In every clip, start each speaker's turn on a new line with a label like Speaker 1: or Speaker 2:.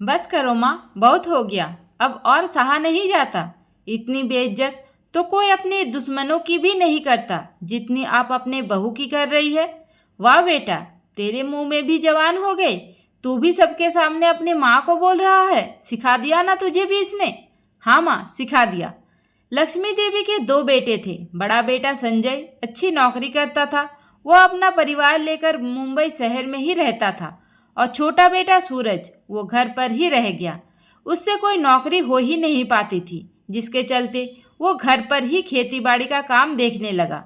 Speaker 1: बस करो माँ, बहुत हो गया। अब और सहा नहीं जाता। इतनी बेइज्जत तो कोई अपने दुश्मनों की भी नहीं करता जितनी आप अपने बहू की कर रही है। वाह बेटा, तेरे मुंह में भी जवान हो गई। तू भी सबके सामने अपनी माँ को बोल रहा है। सिखा दिया ना तुझे भी इसने? हाँ माँ, सिखा दिया। लक्ष्मी देवी के दो बेटे थे। बड़ा बेटा संजय अच्छी नौकरी करता था। वो अपना परिवार लेकर मुंबई शहर में ही रहता था। और छोटा बेटा सूरज, वो घर पर ही रह गया। उससे कोई नौकरी हो ही नहीं पाती थी, जिसके चलते वो घर पर ही खेतीबाड़ी का काम देखने लगा।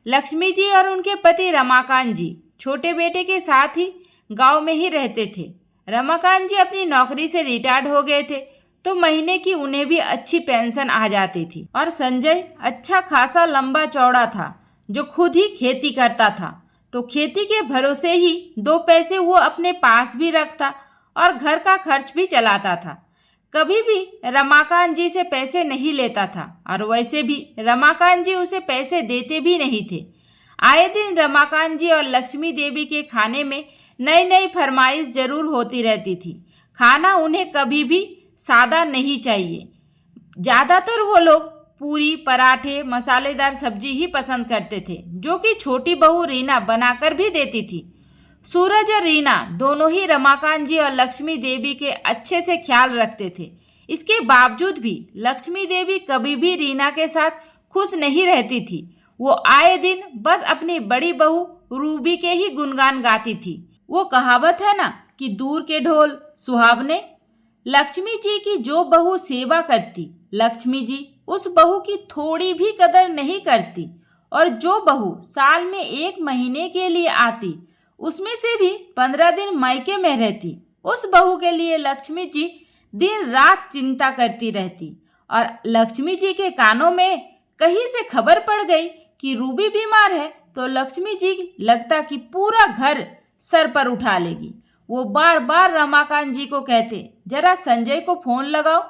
Speaker 1: लक्ष्मी जी और उनके पति रमाकांत जी छोटे बेटे के साथ ही गांव में ही रहते थे। रमाकांत जी अपनी नौकरी से रिटायर्ड हो गए थे, तो महीने की उन्हें भी अच्छी पेंशन आ जाती थी। और संजय अच्छा खासा लंबा चौड़ा था, जो खुद ही खेती करता था, तो खेती के भरोसे ही दो पैसे वो अपने पास भी रखता और घर का खर्च भी चलाता था। कभी भी रमाकांत जी से पैसे नहीं लेता था, और वैसे भी रमाकांत जी उसे पैसे देते भी नहीं थे। आए दिन रमाकांत जी और लक्ष्मी देवी के खाने में नई नई फरमाइश जरूर होती रहती थी। खाना उन्हें कभी भी सादा नहीं चाहिए। ज़्यादातर वो लोग पूरी, पराठे, मसालेदार सब्जी ही पसंद करते थे, जो कि छोटी बहू रीना बनाकर भी देती थी। सूरज और रीना दोनों ही रमाकांत जी और लक्ष्मी देवी के अच्छे से ख्याल रखते थे। इसके बावजूद भी लक्ष्मी देवी कभी भी रीना के साथ खुश नहीं रहती थी। वो आए दिन बस अपनी बड़ी बहू रूबी के ही गुणगान गाती थी। वो कहावत है ना कि दूर के ढोल सुहावने। लक्ष्मी जी की जो बहू सेवा करती, लक्ष्मी जी उस बहू की थोड़ी भी कदर नहीं करती। और जो बहू साल में 1 महीने के लिए आती, उसमें से भी 15 दिन मायके में रहती, उस बहू के लिए लक्ष्मी जी दिन रात चिंता करती रहती। और लक्ष्मी जी के कानों में कहीं से खबर पड़ गई कि रूबी बीमार है, तो लक्ष्मी जी लगता कि पूरा घर सर पर उठा लेगी। वो बार बार रमाकांत जी को कहते, जरा संजय को फोन लगाओ,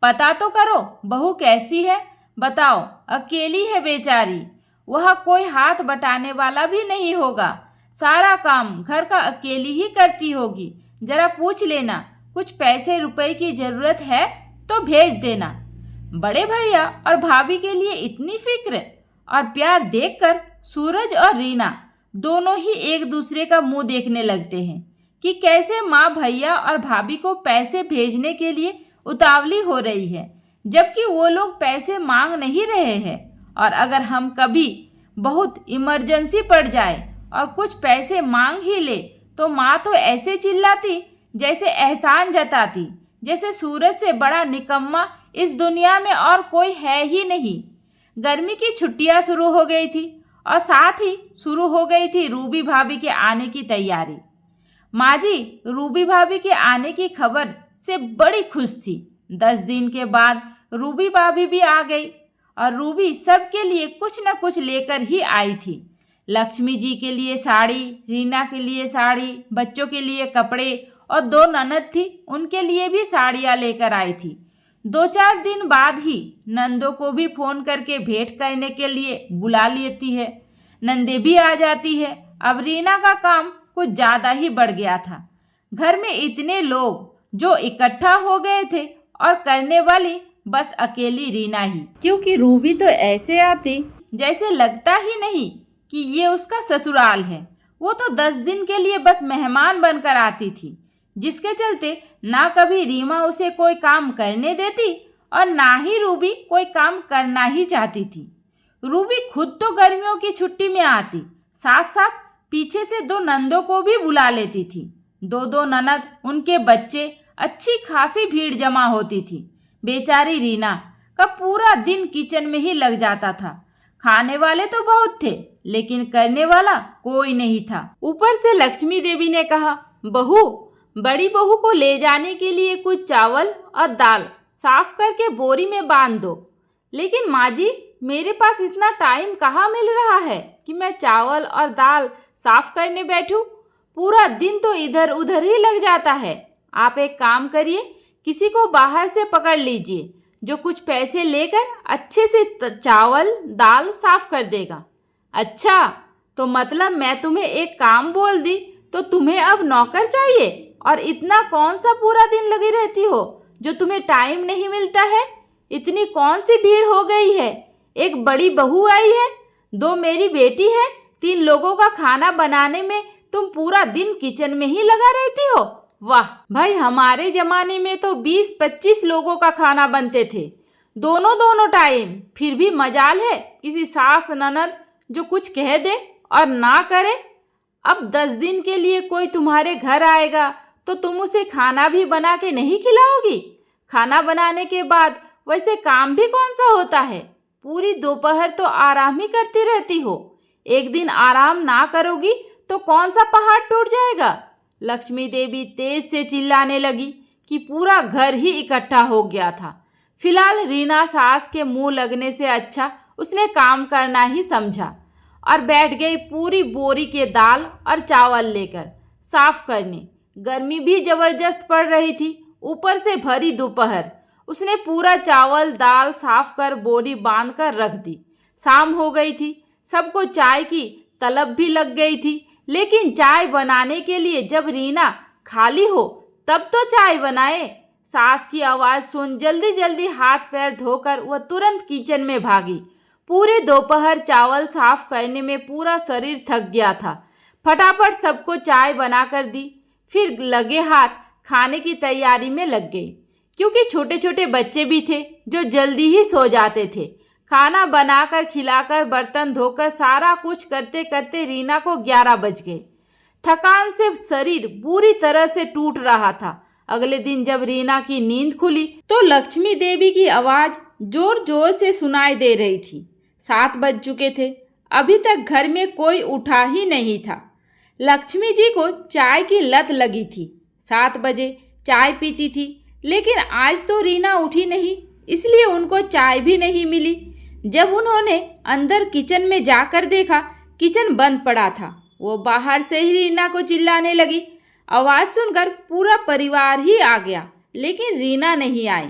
Speaker 1: पता तो करो बहू कैसी है। बताओ, अकेली है बेचारी, वह कोई हाथ बटाने वाला भी नहीं होगा। सारा काम घर का अकेली ही करती होगी। जरा पूछ लेना, कुछ पैसे रुपए की जरूरत है तो भेज देना। बड़े भैया और भाभी के लिए इतनी फिक्र और प्यार देखकर सूरज और रीना दोनों ही एक दूसरे का मुंह देखने लगते हैं कि कैसे माँ भैया और भाभी को पैसे भेजने के लिए उतावली हो रही है, जबकि वो लोग पैसे मांग नहीं रहे हैं। और अगर हम कभी बहुत इमरजेंसी पड़ जाए और कुछ पैसे मांग ही ले, तो माँ तो ऐसे चिल्लाती जैसे एहसान जताती, जैसे सूरज से बड़ा निकम्मा इस दुनिया में और कोई है ही नहीं। गर्मी की छुट्टियां शुरू हो गई थी और साथ ही शुरू हो गई थी रूबी भाभी के आने की तैयारी। माँ जी रूबी भाभी के आने की खबर से बड़ी खुश थी। 10 दिन के बाद रूबी भाभी भी आ गई और रूबी सबके लिए कुछ न कुछ लेकर ही आई थी। लक्ष्मी जी के लिए साड़ी, रीना के लिए साड़ी, बच्चों के लिए कपड़े, और 2 ननद थी, उनके लिए भी साड़ियाँ लेकर आई थी। 2-4 दिन बाद ही नंदों को भी फोन करके भेंट करने के लिए बुला लेती है। नंदे भी आ जाती है। अब रीना का काम कुछ ज़्यादा ही बढ़ गया था। घर में इतने लोग जो इकट्ठा हो गए थे और करने वाली बस अकेली रीना ही, क्योंकि रूबी तो ऐसे आती जैसे लगता ही नहीं कि ये उसका ससुराल है। वो तो 10 दिन के लिए बस मेहमान बनकर आती थी, जिसके चलते ना कभी रीमा उसे कोई काम करने देती और ना ही रूबी कोई काम करना ही चाहती थी। रूबी खुद तो गर्मियों की छुट्टी में आती, साथ साथ पीछे से 2 नंदों को भी बुला लेती थी। 2-2 ननद, उनके बच्चे, अच्छी खासी भीड़ जमा होती थी। बेचारी रीना का पूरा दिन किचन में ही लग जाता था। खाने वाले तो बहुत थे, लेकिन करने वाला कोई नहीं था। ऊपर से लक्ष्मी देवी ने कहा, बहू, बड़ी बहू को ले जाने के लिए कुछ चावल और दाल साफ करके बोरी में बांध दो। लेकिन माँ जी, मेरे पास इतना टाइम कहाँ मिल रहा है कि मैं चावल और दाल साफ करने बैठूं? पूरा दिन तो इधर उधर ही लग जाता है। आप एक काम करिए, किसी को बाहर से पकड़ लीजिए जो कुछ पैसे लेकर अच्छे से चावल दाल साफ कर देगा। अच्छा, तो मतलब मैं तुम्हें एक काम बोल दी तो तुम्हें अब नौकर चाहिए और इतना कौन सा पूरा दिन लगी रहती हो जो तुम्हें टाइम नहीं मिलता है? इतनी कौन सी भीड़ हो गई है? एक बड़ी बहू आई है, 2 मेरी बेटी है, 3 लोगों का खाना बनाने में तुम पूरा दिन किचन में ही लगा रहती हो। वाह भाई, हमारे जमाने में तो 20-25 लोगों का खाना बनते थे, दोनों टाइम। फिर भी मजाल है किसी सास ननद जो कुछ कह दे और ना करे। अब 10 दिन के लिए कोई तुम्हारे घर आएगा तो तुम उसे खाना भी बना के नहीं खिलाओगी? खाना बनाने के बाद वैसे काम भी कौन सा होता है? पूरी दोपहर तो आराम ही करती रहती हो। एक दिन आराम ना करोगी तो कौन सा पहाड़ टूट जाएगा? लक्ष्मी देवी तेज से चिल्लाने लगी कि पूरा घर ही इकट्ठा हो गया था। फिलहाल रीना सास के मुंह लगने से अच्छा उसने काम करना ही समझा और बैठ गई पूरी बोरी के दाल और चावल लेकर साफ करने। गर्मी भी जबरदस्त पड़ रही थी, ऊपर से भरी दोपहर। उसने पूरा चावल दाल साफ कर बोरी बांध कर रख दी। शाम हो गई थी, सबको चाय की तलब भी लग गई थी, लेकिन चाय बनाने के लिए जब रीना खाली हो तब तो चाय बनाए। सास की आवाज़ सुन जल्दी जल्दी हाथ पैर धोकर वह तुरंत किचन में भागी। पूरे दोपहर चावल साफ करने में पूरा शरीर थक गया था। फटाफट सबको चाय बनाकर दी, फिर लगे हाथ खाने की तैयारी में लग गई, क्योंकि छोटे छोटे बच्चे भी थे जो जल्दी ही सो जाते थे। खाना बनाकर खिलाकर बर्तन धोकर सारा कुछ करते करते रीना को 11 बज गए। थकान से शरीर बुरी तरह से टूट रहा था। अगले दिन जब रीना की नींद खुली तो लक्ष्मी देवी की आवाज़ जोर जोर से सुनाई दे रही थी। 7 बज चुके थे, अभी तक घर में कोई उठा ही नहीं था। लक्ष्मी जी को चाय की लत लगी थी। 7 बजे चाय पीती थी, लेकिन आज तो रीना उठी नहीं, इसलिए उनको चाय भी नहीं मिली। जब उन्होंने अंदर किचन में जाकर देखा, किचन बंद पड़ा था। वो बाहर से ही रीना को चिल्लाने लगी। आवाज़ सुनकर पूरा परिवार ही आ गया, लेकिन रीना नहीं आई।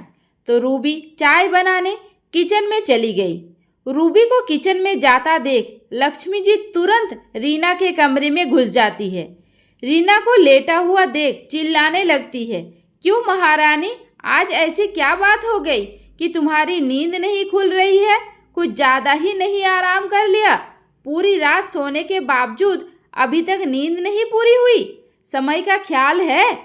Speaker 1: तो रूबी चाय बनाने किचन में चली गई। रूबी को किचन में जाता देख लक्ष्मी जी तुरंत रीना के कमरे में घुस जाती है। रीना को लेटा हुआ देख चिल्लाने लगती है, क्यों महारानी, आज ऐसी क्या बात हो गई कि तुम्हारी नींद नहीं खुल रही है? कुछ ज़्यादा ही नहीं आराम कर लिया? पूरी रात सोने के बावजूद अभी तक नींद नहीं पूरी हुई? समय का ख्याल है?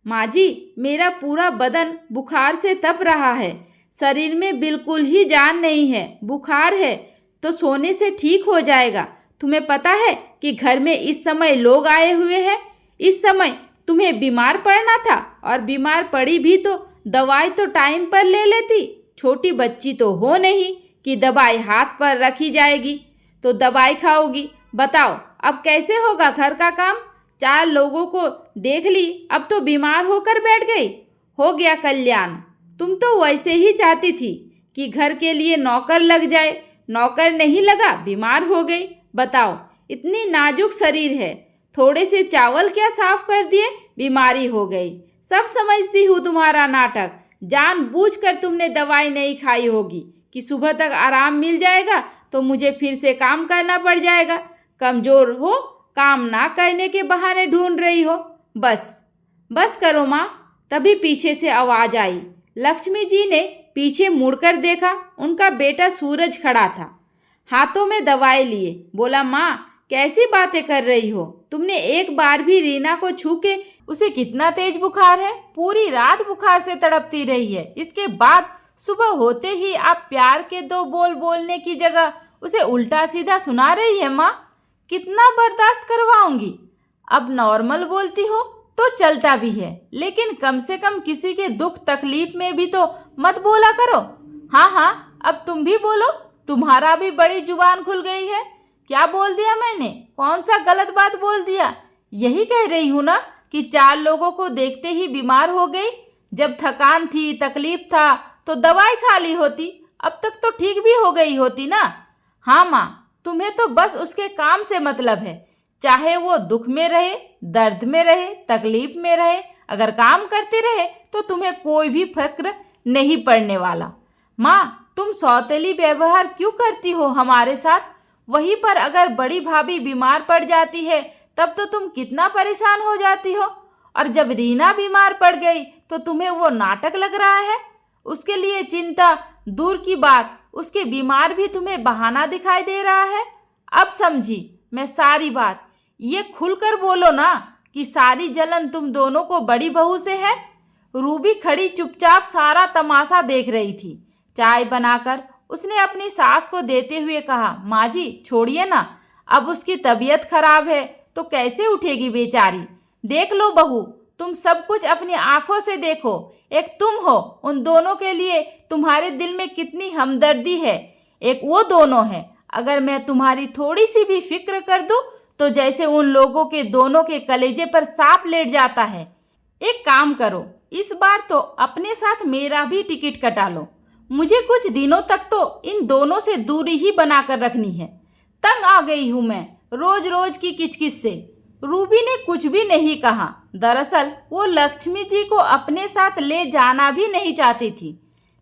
Speaker 1: माँ जी, मेरा पूरा बदन बुखार से तप रहा है, शरीर में बिल्कुल ही जान नहीं है। बुखार है तो सोने से ठीक हो जाएगा। तुम्हें पता है कि घर में इस समय लोग आए हुए हैं। इस समय तुम्हें बीमार पड़ना था, और बीमार पड़ी भी तो दवाई तो टाइम पर ले लेती। छोटी बच्ची तो हो नहीं कि दवाई हाथ पर रखी जाएगी तो दवाई खाओगी। बताओ अब कैसे होगा घर का काम? 4 लोगों को देख ली, अब तो बीमार होकर बैठ गई। हो गया कल्याण। तुम तो वैसे ही चाहती थी कि घर के लिए नौकर लग जाए, नौकर नहीं लगा, बीमार हो गई। बताओ, इतनी नाजुक शरीर है, थोड़े से चावल क्या साफ कर दिए, बीमारी हो गई। सब समझती हूँ तुम्हारा नाटक। जानबूझकर तुमने दवाई नहीं खाई होगी कि सुबह तक आराम मिल जाएगा तो मुझे फिर से काम करना पड़ जाएगा। कमज़ोर हो, काम ना करने के बहाने ढूंढ रही हो। बस करो माँ। तभी पीछे से आवाज़ आई। लक्ष्मी जी ने पीछे मुड़कर देखा, उनका बेटा सूरज खड़ा था, हाथों में दवाई लिए। बोला, माँ कैसी बातें कर रही हो? तुमने एक बार भी रीना को छू के उसे कितना तेज बुखार है, पूरी रात बुखार से तड़पती रही है। इसके बाद सुबह होते ही आप प्यार के 2 बोल बोलने की जगह उसे उल्टा सीधा सुना रही है। माँ कितना बर्दाश्त करवाऊंगी? अब नॉर्मल बोलती हो तो चलता भी है, लेकिन कम से कम किसी के दुख तकलीफ में भी तो मत बोला करो। हाँ, अब तुम भी बोलो, तुम्हारा भी बड़ी जुबान खुल गई है। क्या बोल दिया मैंने? कौन सा गलत बात बोल दिया? यही कह रही हूँ ना कि 4 लोगों को देखते ही बीमार हो गई। जब थकान थी, तकलीफ था तो दवाई खा ली होती, अब तक तो ठीक भी हो गई होती ना। हाँ माँ, तुम्हें तो बस उसके काम से मतलब है, चाहे वो दुख में रहे, दर्द में रहे, तकलीफ में रहे, अगर काम करते रहे तो तुम्हें कोई भी फर्क नहीं पड़ने वाला। माँ, तुम सौतेली व्यवहार क्यों करती हो हमारे साथ? वहीं पर अगर बड़ी भाभी बीमार पड़ जाती है तब तो तुम कितना परेशान हो जाती हो। और जब रीना बीमार पड़ गई तो तुम्हें वो नाटक लग रहा है। उसके लिए चिंता दूर की बात, उसके बीमार भी तुम्हें बहाना दिखाई दे रहा है। अब समझी मैं सारी बात। ये खुलकर बोलो ना कि सारी जलन तुम दोनों को बड़ी बहू से है। रूबी खड़ी चुपचाप सारा तमाशा देख रही थी। चाय बनाकर उसने अपनी सास को देते हुए कहा, माँ जी छोड़िए ना, अब उसकी तबीयत खराब है तो कैसे उठेगी बेचारी। देख लो बहू, तुम सब कुछ अपनी आंखों से देखो। एक तुम हो, उन दोनों के लिए तुम्हारे दिल में कितनी हमदर्दी है। एक वो दोनों है। अगर मैं तुम्हारी थोड़ी सी भी फिक्र कर दूं तो जैसे उन लोगों के दोनों के कलेजे पर सांप लेट जाता है। एक काम करो, इस बार तो अपने साथ मेरा भी टिकट कटा लो। मुझे कुछ दिनों तक तो इन दोनों से दूरी ही बनाकर रखनी है। तंग आ गई हूँ मैं रोज रोज की किचकिच से। रूबी ने कुछ भी नहीं कहा। दरअसल वो लक्ष्मी जी को अपने साथ ले जाना भी नहीं चाहती थी,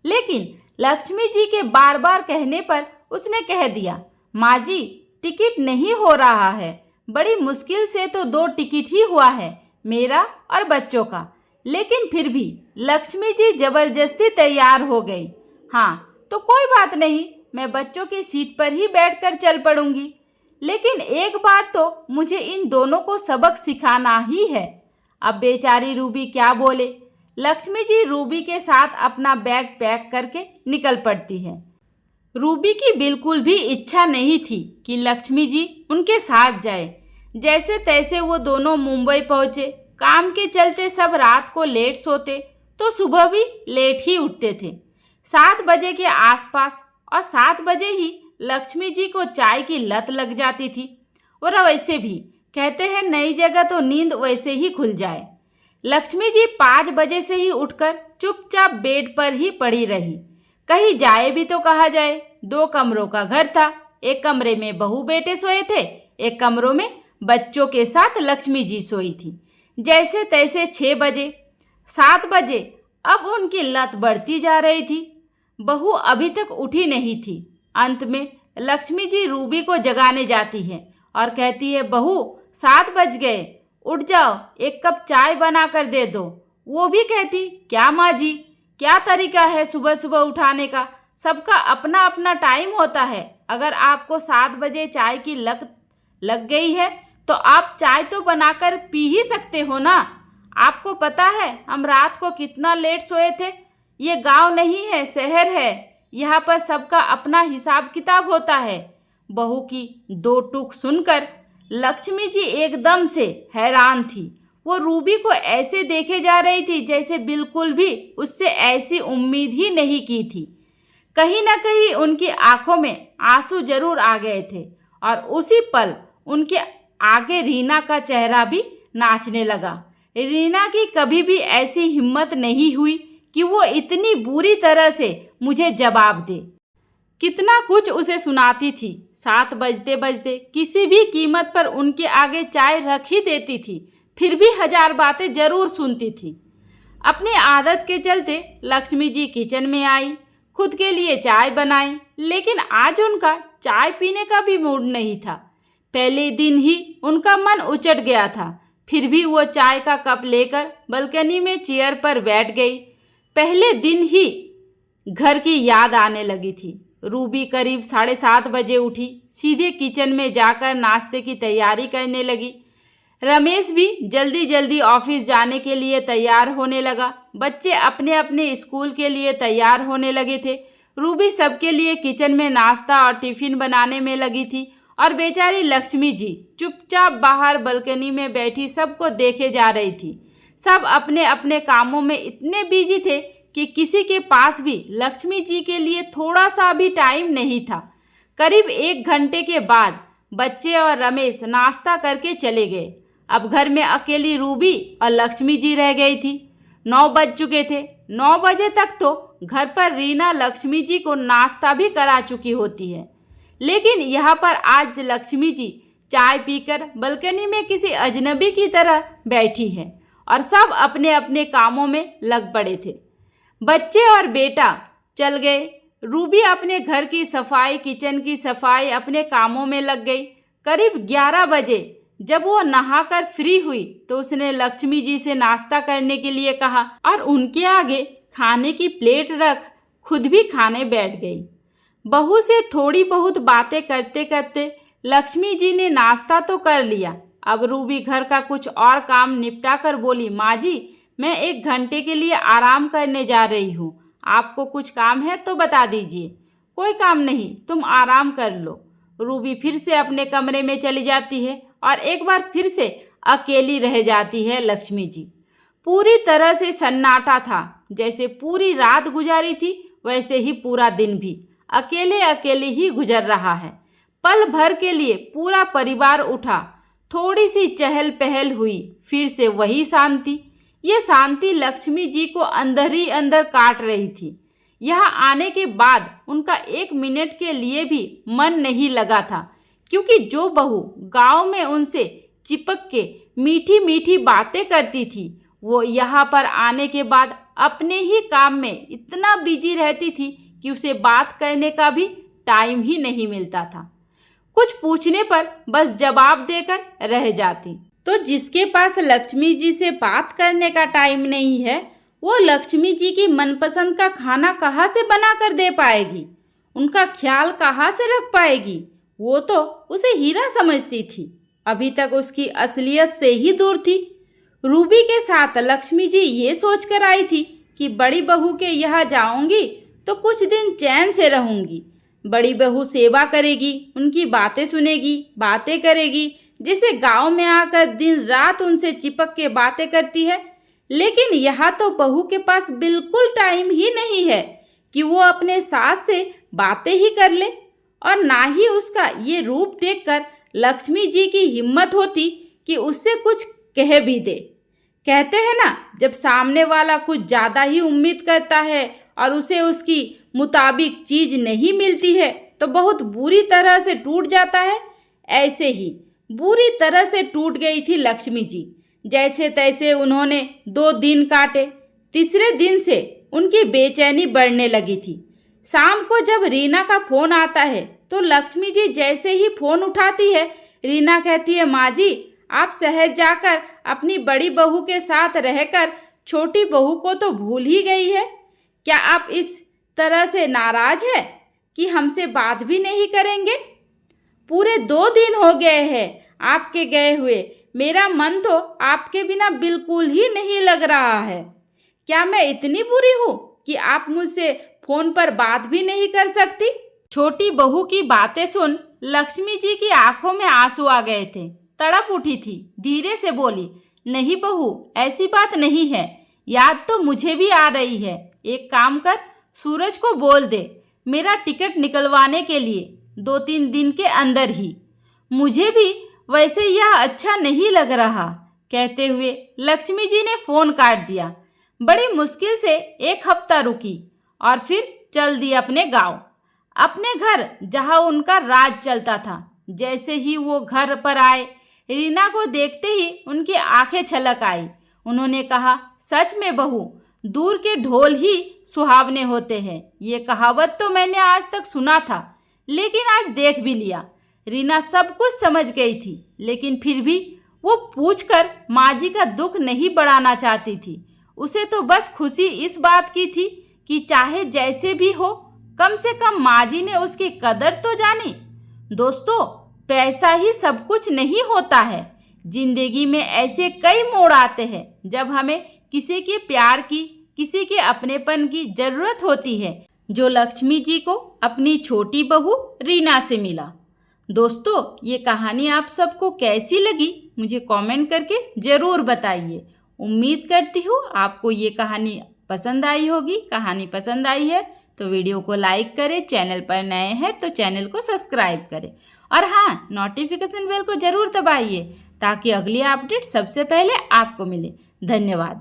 Speaker 1: लेकिन लक्ष्मी जी के बार बार कहने पर उसने कह दिया, माँ जी टिकट नहीं हो रहा है। बड़ी मुश्किल से तो 2 टिकट ही हुआ है, मेरा और बच्चों का। लेकिन फिर भी लक्ष्मी जी जबरदस्ती तैयार हो गई। हाँ तो कोई बात नहीं, मैं बच्चों की सीट पर ही बैठकर चल पड़ूंगी। लेकिन एक बार तो मुझे इन दोनों को सबक सिखाना ही है। अब बेचारी रूबी क्या बोले। लक्ष्मी जी रूबी के साथ अपना बैग पैक करके निकल पड़ती है। रूबी की बिल्कुल भी इच्छा नहीं थी कि लक्ष्मी जी उनके साथ जाए। जैसे तैसे वो दोनों मुंबई पहुँचे। काम के चलते सब रात को लेट सोते तो सुबह भी लेट ही उठते थे, 7 बजे के आसपास। और 7 बजे ही लक्ष्मी जी को चाय की लत लग जाती थी। और वैसे भी कहते हैं नई जगह तो नींद वैसे ही खुल जाए। लक्ष्मी जी 5 बजे से ही उठकर चुपचाप बेड पर ही पड़ी रही। कहीं जाए भी तो कहा जाए। 2 कमरों का घर था। एक कमरे में बहू बेटे सोए थे, एक कमरों में बच्चों के साथ लक्ष्मी जी सोई थी। जैसे तैसे 6 बजे, 7 बजे, अब उनकी लत बढ़ती जा रही थी। बहू अभी तक उठी नहीं थी। अंत में लक्ष्मी जी रूबी को जगाने जाती है और कहती है, बहू 7 बज गए, उठ जाओ, एक कप चाय बना कर दे दो। वो भी कहती, क्या माँ जी, क्या तरीका है सुबह सुबह उठाने का। सबका अपना अपना टाइम होता है। अगर आपको 7 बजे चाय की लत लग गई है तो आप चाय तो बनाकर पी ही सकते हो ना। आपको पता है हम रात को कितना लेट सोए थे। ये गांव नहीं है, शहर है। यहाँ पर सबका अपना हिसाब किताब होता है। बहू की 2 टूक सुनकर लक्ष्मी जी एकदम से हैरान थी। वो रूबी को ऐसे देखे जा रही थी जैसे बिल्कुल भी उससे ऐसी उम्मीद ही नहीं की थी। कहीं ना कहीं उनकी आंखों में आंसू जरूर आ गए थे और उसी पल उनके आगे रीना का चेहरा भी नाचने लगा। रीना की कभी भी ऐसी हिम्मत नहीं हुई कि वो इतनी बुरी तरह से मुझे जवाब दे। कितना कुछ उसे सुनाती थी। 7 बजते बजते किसी भी कीमत पर उनके आगे चाय रख ही देती थी, फिर भी 1000 बातें जरूर सुनती थी। अपनी आदत के चलते लक्ष्मी जी किचन में आई, खुद के लिए चाय बनाई। लेकिन आज उनका चाय पीने का भी मूड नहीं था। पहले दिन ही उनका मन उचट गया था। फिर भी वो चाय का कप लेकर बालकनी में चेयर पर बैठ गई। पहले दिन ही घर की याद आने लगी थी। रूबी करीब 7:30 बजे उठी, सीधे किचन में जाकर नाश्ते की तैयारी करने लगी। रमेश भी जल्दी जल्दी ऑफिस जाने के लिए तैयार होने लगा। बच्चे अपने अपने स्कूल के लिए तैयार होने लगे थे। रूबी सबके लिए किचन में नाश्ता और टिफिन बनाने में लगी थी और बेचारी लक्ष्मी जी चुपचाप बाहर बालकनी में बैठी सबको देखे जा रही थी। सब अपने अपने कामों में इतने बिजी थे कि किसी के पास भी लक्ष्मी जी के लिए थोड़ा सा भी टाइम नहीं था। करीब 1 घंटे के बाद बच्चे और रमेश नाश्ता करके चले गए। अब घर में अकेली रूबी और लक्ष्मी जी रह गई थी। 9 बज चुके थे। 9 बजे तक तो घर पर रीना लक्ष्मी जी को नाश्ता भी करा चुकी होती है, लेकिन यहाँ पर आज लक्ष्मी जी चाय पीकर बालकनी में किसी अजनबी की तरह बैठी है और सब अपने अपने कामों में लग पड़े थे। बच्चे और बेटा चल गए। रूबी अपने घर की सफाई, किचन की सफाई, अपने कामों में लग गई। करीब 11 बजे जब वो नहाकर फ्री हुई तो उसने लक्ष्मी जी से नाश्ता करने के लिए कहा और उनके आगे खाने की प्लेट रख खुद भी खाने बैठ गई। बहू से थोड़ी बहुत बातें करते करते लक्ष्मी जी ने नाश्ता तो कर लिया। अब रूबी घर का कुछ और काम निपटा कर बोली, माँ जी, मैं 1 घंटे के लिए आराम करने जा रही हूँ। आपको कुछ काम है तो बता दीजिए। कोई काम नहीं, तुम आराम कर लो। रूबी फिर से अपने कमरे में चली जाती है और एक बार फिर से अकेली रह जाती है लक्ष्मी जी। पूरी तरह से सन्नाटा था। जैसे पूरी रात गुजारी थी वैसे ही पूरा दिन भी अकेले अकेले ही गुजर रहा है। पल भर के लिए पूरा परिवार उठा, थोड़ी सी चहल पहल हुई, फिर से वही शांति। ये शांति लक्ष्मी जी को अंदर ही अंदर काट रही थी। यहाँ आने के बाद उनका 1 मिनट के लिए भी मन नहीं लगा था, क्योंकि जो बहू गांव में उनसे चिपक के मीठी मीठी बातें करती थी वो यहाँ पर आने के बाद अपने ही काम में इतना बिजी रहती थी कि उसे बात करने का भी टाइम ही नहीं मिलता था। कुछ पूछने पर बस जवाब देकर रह जाती। तो जिसके पास लक्ष्मी जी से बात करने का टाइम नहीं है वो लक्ष्मी जी की मनपसंद का खाना कहाँ से बना कर दे पाएगी, उनका ख्याल कहाँ से रख पाएगी। वो तो उसे हीरा समझती थी, अभी तक उसकी असलियत से ही दूर थी। रूबी के साथ लक्ष्मी जी ये सोचकर आई थी कि बड़ी बहू के यहाँ जाऊंगी तो कुछ दिन चैन से रहूंगी। बड़ी बहू सेवा करेगी, उनकी बातें सुनेगी, बातें करेगी, जैसे गांव में आकर दिन रात उनसे चिपक के बातें करती है। लेकिन यहाँ तो बहू के पास बिल्कुल टाइम ही नहीं है कि वो अपने सास से बातें ही कर ले, और ना ही उसका ये रूप देखकर लक्ष्मी जी की हिम्मत होती कि उससे कुछ कह भी दे। कहते हैं ना, जब सामने वाला कुछ ज़्यादा ही उम्मीद करता है और उसे उसकी मुताबिक चीज़ नहीं मिलती है तो बहुत बुरी तरह से टूट जाता है। ऐसे ही बुरी तरह से टूट गई थी लक्ष्मी जी। जैसे तैसे उन्होंने 2 दिन काटे। तीसरे दिन से उनकी बेचैनी बढ़ने लगी थी। शाम को जब रीना का फ़ोन आता है तो लक्ष्मी जी जैसे ही फ़ोन उठाती है, रीना कहती है, माँ जी, आप शहर जाकर अपनी बड़ी बहू के साथ रहकर छोटी बहू को तो भूल ही गई है। क्या आप इस तरह से नाराज है कि हमसे बात भी नहीं करेंगे? पूरे 2 दिन हो गए हैं आपके गए हुए, मेरा मन तो आपके बिना बिल्कुल ही नहीं लग रहा है। क्या मैं इतनी बुरी हूँ कि आप मुझसे फ़ोन पर बात भी नहीं कर सकती? छोटी बहू की बातें सुन लक्ष्मी जी की आंखों में आंसू आ गए थे। तड़प उठी थी, धीरे से बोली, नहीं बहू, ऐसी बात नहीं है। याद तो मुझे भी आ रही है। एक काम कर, सूरज को बोल दे मेरा टिकट निकलवाने के लिए 2-3 दिन के अंदर ही। मुझे भी वैसे यह अच्छा नहीं लग रहा। कहते हुए लक्ष्मी जी ने फ़ोन काट दिया। बड़ी मुश्किल से 1 हफ्ता रुकी और फिर चल दी अपने गांव, अपने घर जहां उनका राज चलता था। जैसे ही वो घर पर आए, रीना को देखते ही उनकी आंखें छलक आई। उन्होंने कहा, सच में बहू, दूर के ढोल ही सुहावने होते हैं। ये कहावत तो मैंने आज तक सुना था, लेकिन आज देख भी लिया। रीना सब कुछ समझ गई थी, लेकिन फिर भी वो पूछकर माँ जी का दुख नहीं बढ़ाना चाहती थी। उसे तो बस खुशी इस बात की थी कि चाहे जैसे भी हो, कम से कम माँ जी ने उसकी कदर तो जानी। दोस्तों, पैसा ही सब कुछ नहीं होता है। जिंदगी में ऐसे कई मोड़ आते हैं जब हमें किसी के प्यार की, किसी के अपनेपन की ज़रूरत होती है, जो लक्ष्मी जी को अपनी छोटी बहू रीना से मिला। दोस्तों, ये कहानी आप सबको कैसी लगी मुझे कमेंट करके ज़रूर बताइए। उम्मीद करती हूँ आपको ये कहानी पसंद आई होगी। कहानी पसंद आई है तो वीडियो को लाइक करें, चैनल पर नए हैं तो चैनल को सब्सक्राइब करें, और हाँ, नोटिफिकेशन बेल को ज़रूर दबाइए ताकि अगली अपडेट सबसे पहले आपको मिले। धन्यवाद।